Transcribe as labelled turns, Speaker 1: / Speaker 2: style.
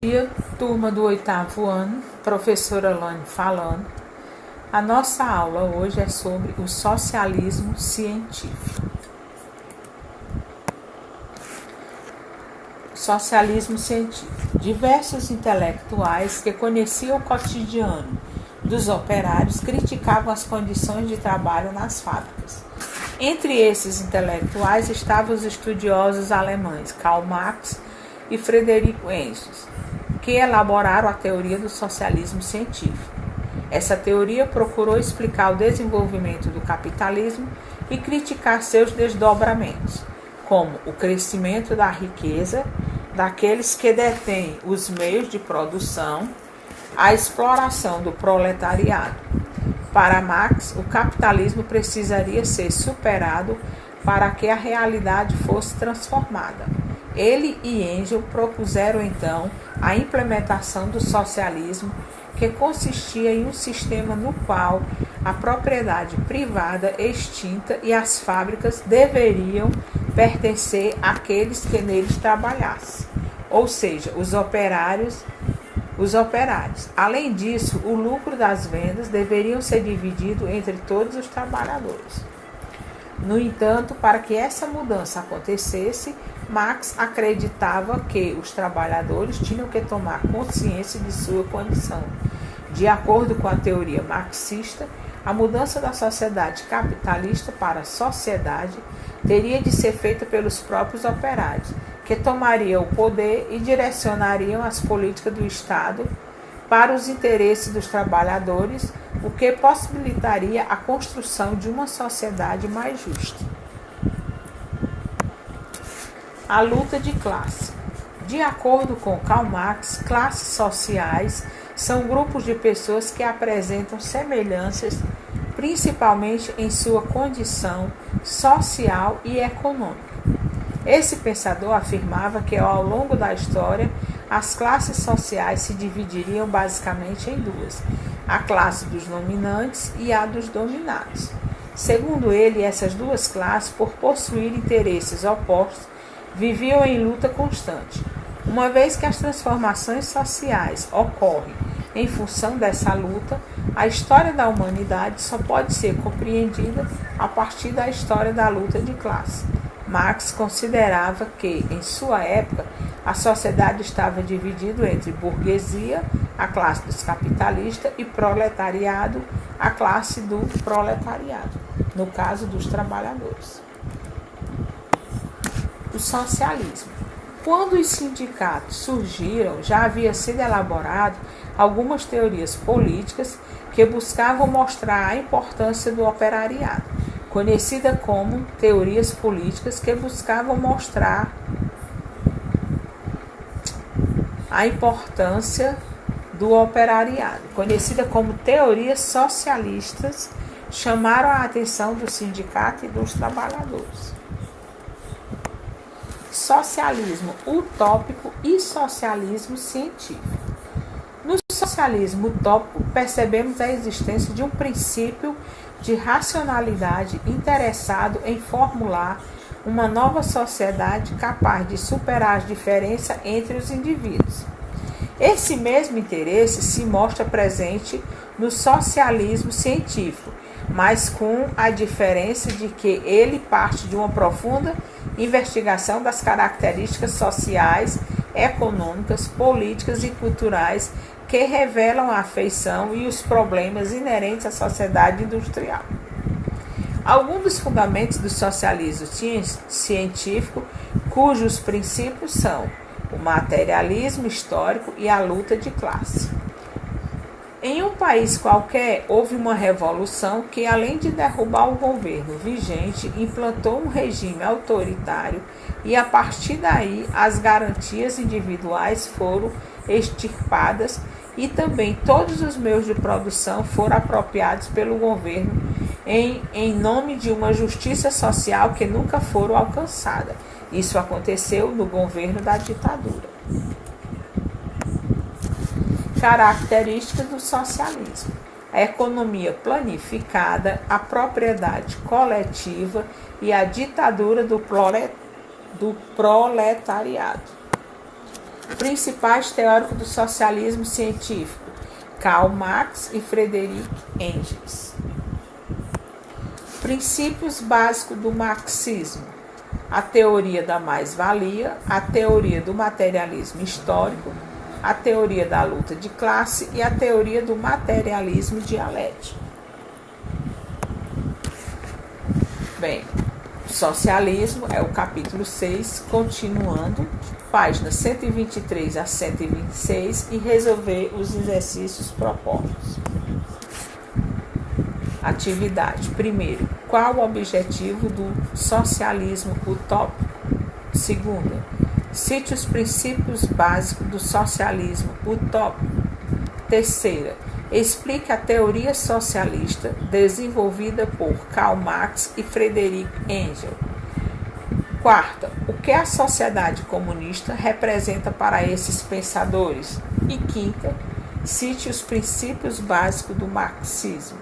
Speaker 1: Dia, turma do 8º ano, professora Lane falando. A nossa aula hoje é sobre o socialismo científico. Socialismo científico. Diversos intelectuais que conheciam o cotidiano dos operários criticavam as condições de trabalho nas fábricas. Entre esses intelectuais estavam os estudiosos alemães Karl Marx e Friedrich Engels, que elaboraram a teoria do socialismo científico. Essa teoria procurou explicar o desenvolvimento do capitalismo e criticar seus desdobramentos, como o crescimento da riqueza daqueles que detêm os meios de produção, a exploração do proletariado. Para Marx, o capitalismo precisaria ser superado para que a realidade fosse transformada. Ele e Engels propuseram então a implementação do socialismo, que consistia em um sistema no qual a propriedade privada extinta e as fábricas deveriam pertencer àqueles que neles trabalhassem, ou seja, os operários. Além disso, o lucro das vendas deveriam ser dividido entre todos os trabalhadores. No entanto, para que essa mudança acontecesse, Marx acreditava que os trabalhadores tinham que tomar consciência de sua condição. De acordo com a teoria marxista, a mudança da sociedade capitalista para a sociedade teria de ser feita pelos próprios operários, que tomariam o poder e direcionariam as políticas do Estado para os interesses dos trabalhadores, o que possibilitaria a construção de uma sociedade mais justa. A luta de classe. De acordo com Karl Marx, classes sociais são grupos de pessoas que apresentam semelhanças, principalmente em sua condição social e econômica. Esse pensador afirmava que, ao longo da história, as classes sociais se dividiriam basicamente em duas: a classe dos dominantes e a dos dominados. Segundo ele, essas duas classes, por possuir interesses opostos, viviam em luta constante. Uma vez que as transformações sociais ocorrem em função dessa luta, a história da humanidade só pode ser compreendida a partir da história da luta de classe. Marx considerava que, em sua época, a sociedade estava dividida entre burguesia, a classe dos capitalistas, e proletariado, a classe do proletariado, no caso dos trabalhadores. O socialismo. Quando os sindicatos surgiram, já havia sido elaborado algumas teorias políticas que buscavam mostrar a importância do operariado, conhecida como teorias políticas que buscavam mostrar a importância do operariado, conhecida como teorias socialistas, chamaram a atenção do sindicato e dos trabalhadores. Socialismo utópico e socialismo científico. No socialismo utópico, percebemos a existência de um princípio de racionalidade interessado em formular uma nova sociedade capaz de superar as diferenças entre os indivíduos. Esse mesmo interesse se mostra presente no socialismo científico, mas com a diferença de que ele parte de uma profunda investigação das características sociais, econômicas, políticas e culturais que revelam a afeição e os problemas inerentes à sociedade industrial. Alguns dos fundamentos do socialismo científico, cujos princípios são o materialismo histórico e a luta de classe. Em um país qualquer, houve uma revolução que, além de derrubar o governo vigente, implantou um regime autoritário e, a partir daí, as garantias individuais foram extirpadas e também todos os meios de produção foram apropriados pelo governo em nome de uma justiça social que nunca foram alcançada. Isso aconteceu no governo da ditadura. Características do socialismo: a economia planificada, a propriedade coletiva e a ditadura do proletariado. Principais teóricos do socialismo científico: Karl Marx e Friedrich Engels. Princípios básicos do marxismo: a teoria da mais-valia, a teoria do materialismo histórico, a teoria da luta de classe e a teoria do materialismo dialético. Bem, socialismo é o capítulo 6, continuando, páginas 123 a 126, e resolver os exercícios propostos. Atividade. Primeiro, qual o objetivo do socialismo utópico? Segunda, cite os princípios básicos do socialismo utópico. Terceira, explique a teoria socialista desenvolvida por Karl Marx e Friedrich Engels. Quarta, o que a sociedade comunista representa para esses pensadores? E quinta, cite os princípios básicos do marxismo.